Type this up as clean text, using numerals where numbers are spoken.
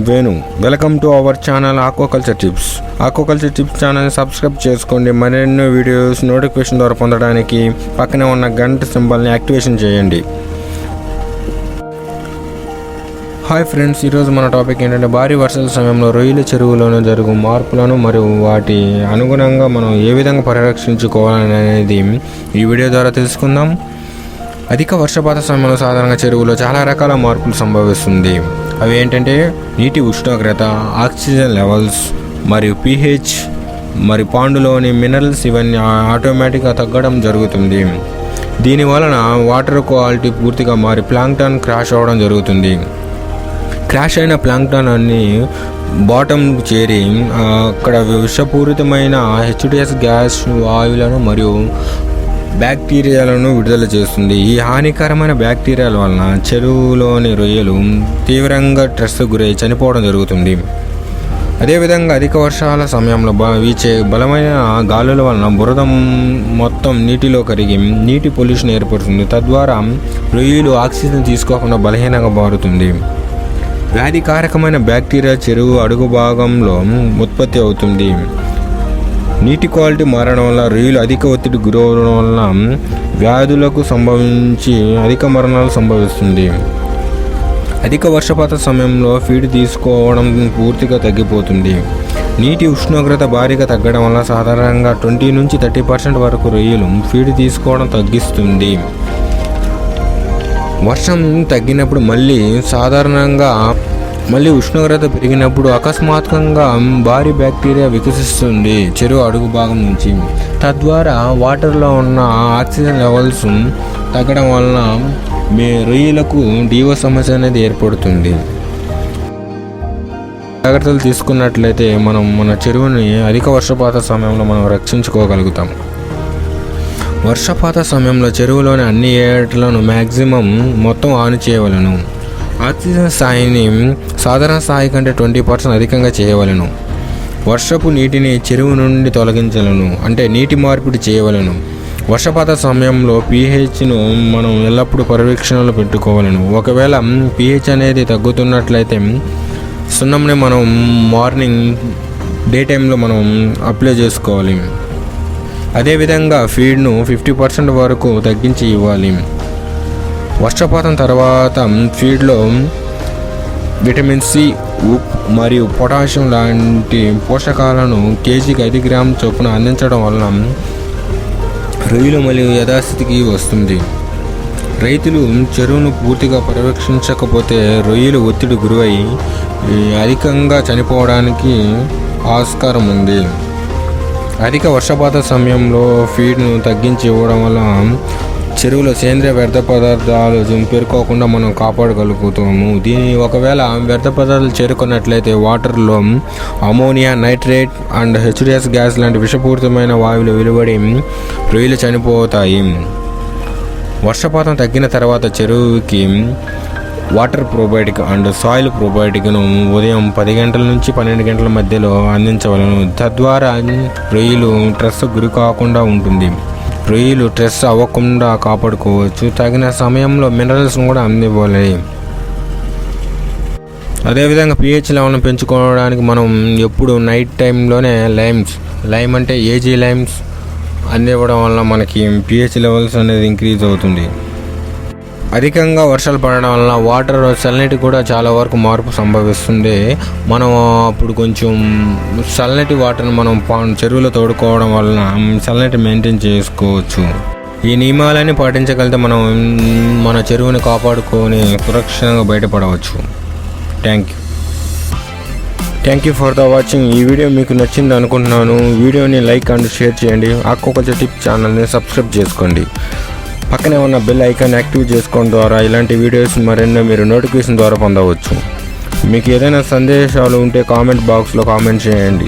Venu. Welcome to our channel aquaculture tips. aquaculture tips ఛానల్ని subscribe చేసుకోండి. మరెన్నో వీడియోస్ నోటిఫికేషన్ ద్వారా పొందడానికి పక్కనే ఉన్న గంట సింబల్ని యాక్టివేషన్ చేయండి. హాయ్ ఫ్రెండ్స్, ఈరోజు మన టాపిక్ ఏంటంటే భారీ వర్షాల సమయంలో రొయ్యల చెరువులోనూ జరుగు మార్పులను మరియు వాటి అనుగుణంగా మనం ఏ విధంగా పరిరక్షించుకోవాలనేది ఈ వీడియో ద్వారా తెలుసుకుందాం. అధిక వర్షపాత సమయంలో సాధారణంగా చెరువులో చాలా రకాల మార్పులు సంభవిస్తుంది. అవి ఏంటంటే నీటి ఉష్ణోగ్రత, ఆక్సిజన్ లెవెల్స్ మరియు pH మరియు పాండులోని మినరల్స్ ఇవన్నీ ఆటోమేటిక్గా తగ్గడం జరుగుతుంది. దీనివలన వాటర్ క్వాలిటీ పూర్తిగా మారి ప్లాంక్టన్ క్రాష్ అవ్వడం జరుగుతుంది. క్రాష్ అయిన ప్లాంక్టన్ అన్ని బాటమ్ చేరి అక్కడ విషపూరితమైన H2S గ్యాస్ వాయువులను మరియు బ్యాక్టీరియాలను విడుదల చేస్తుంది. ఈ హానికరమైన బ్యాక్టీరియాల వలన చెరువులోని రొయ్యలు తీవ్రంగా స్ట్రెస్ గురై చనిపోవడం జరుగుతుంది. అదేవిధంగా అధిక వర్షాల సమయంలో వీచే బలమైన గాలుల వలన బురద మొత్తం నీటిలో కరిగి నీటి పొల్యూషన్ ఏర్పడుతుంది. తద్వారా రొయ్యలు ఆక్సిజన్ తీసుకోకుండా బలహీనంగా మారుతుంది. వ్యాధికారకమైన బ్యాక్టీరియా చెరువు అడుగు భాగంలో ఉత్పత్తి అవుతుంది. నీటి క్వాలిటీ మారడం వల్ల రొయ్యలు అధిక ఒత్తిడి గురవడం వలన వ్యాధులకు సంభవించి అధిక మరణాలు సంభవిస్తుంది. అధిక వర్షపాత సమయంలో ఫీడ్ తీసుకోవడం పూర్తిగా తగ్గిపోతుంది. నీటి ఉష్ణోగ్రత భారీగా తగ్గడం వల్ల సాధారణంగా 20 నుంచి 30% వరకు రొయ్యలు ఫీడ్ తీసుకోవడం తగ్గిస్తుంది. వర్షం తగ్గినప్పుడు మళ్ళీ ఉష్ణోగ్రత పెరిగినప్పుడు అకస్మాత్తుగా భారీ బ్యాక్టీరియా వికసిస్తుంది చెరువు అడుగు భాగం నుంచి. తద్వారా వాటర్లో ఉన్న ఆక్సిజన్ లెవెల్స్ తగ్గడం వలన రొయ్యలకు డివో సమస్య అనేది ఏర్పడుతుంది. జాగ్రత్తలు తీసుకున్నట్లయితే మనం మన చెరువుని అధిక వర్షపాత సమయంలో మనం రక్షించుకోగలుగుతాం. వర్షపాత సమయంలో చెరువులోని అన్ని ఏటలను మ్యాక్సిమం మొత్తం ఆన్ చేయవలను. ఆక్సిజన్ స్థాయిని సాధారణ స్థాయి కంటే 20% అధికంగా చేయవలను. వర్షపు నీటిని చెరువు నుండి తొలగించలను, అంటే నీటి మార్పిడి చేయవలను. వర్షపాత సమయంలో pHను మనం ఎల్లప్పుడూ పర్యవేక్షణలో పెట్టుకోవాలను. ఒకవేళ pH అనేది తగ్గుతున్నట్లయితే సున్నంని మనం మార్నింగ్ డే టైంలో మనం అప్లై చేసుకోవాలి. అదేవిధంగా ఫీడ్ను 50% వరకు తగ్గించి ఇవ్వాలి. వర్షపాతం తర్వాత ఫీడ్లో విటమిన్ సి, ఉప్పు మరియు పొటాషియం లాంటి పోషకాలను కేజీకి 5 గ్రాముల చొప్పున అందించడం వలన రొయ్యలు మళ్ళీ యథాస్థితికి వస్తుంది. రైతులు చెరువును పూర్తిగా పర్యవేక్షించకపోతే రొయ్యలు ఒత్తిడి గురై అధికంగా చనిపోవడానికి ఆస్కారం ఉంది. అధిక వర్షపాత సమయంలో ఫీడ్ను తగ్గించి ఇవ్వడం వల్ల చెరువులో సేంద్రియ వ్యర్థ పదార్థాలు పేరుకోకుండా మనం కాపాడగలుగుతాము. ఒకవేళ వ్యర్థ పదార్థాలు చేరుకున్నట్లయితే వాటర్లో ammonia, nitrate and H2S gas లాంటి విషపూరితమైన వాయువులు వెలువడి రొయ్యలు చనిపోతాయి. వర్షపాతం తగ్గిన తర్వాత చెరువుకి వాటర్ ప్రోబయోటిక్ అండ్ సాయిల్ ప్రోబయోటిక్ను ఉదయం 10 గంటల నుంచి 12 గంటల మధ్యలో అందించవలను. తద్వారా రొయ్యలు స్ట్రెస్ గురి కాకుండా ఉంటుంది. రొయ్యలు స్ట్రెస్ అవ్వకుండా కాపాడుకోవచ్చు. తగిన సమయంలో మినరల్స్ను కూడా అందివ్వాలి. అదేవిధంగా pH లెవెల్ను పెంచుకోవడానికి మనం ఎప్పుడు నైట్ టైంలోనే లైమ్ అంటే ఏజీ లైమ్స్ అందివ్వడం వల్ల మనకి pH లెవెల్స్ అనేది ఇంక్రీజ్ అవుతుంది. అధికంగా వర్షాలు పడడం వల్ల వాటర్ చల్లనీటి కూడా చాలా వరకు మార్పు సంభవిస్తుంది. మనం అప్పుడు కొంచెం చల్లనీటి వాటర్ని మనం చెరువులో తోడుకోవడం వలన చల్లనీటి మెయింటైన్ చేసుకోవచ్చు. ఈ నియమాలన్నీ పాటించగలిగితే మనం మన చెరువుని కాపాడుకొని సురక్షితంగా బయటపడవచ్చు. Thank you for the watching. ఈ వీడియో మీకు నచ్చింది అనుకుంటున్నాను. వీడియోని లైక్ అండ్ షేర్ చేయండి. aquaculture టిప్స్ ఛానల్ని సబ్స్క్రైబ్ చేసుకోండి. పక్కనే ఉన్న బెల్ ఐకాన్ యాక్టివ్ చేసుకోవడం ద్వారా ఇలాంటి వీడియోస్ మరెన్నో మీరు నోటిఫికేషన్ ద్వారా పొందవచ్చు. మీకు ఏదైనా సందేశాలు ఉంటే కామెంట్ బాక్స్లో కామెంట్ చేయండి.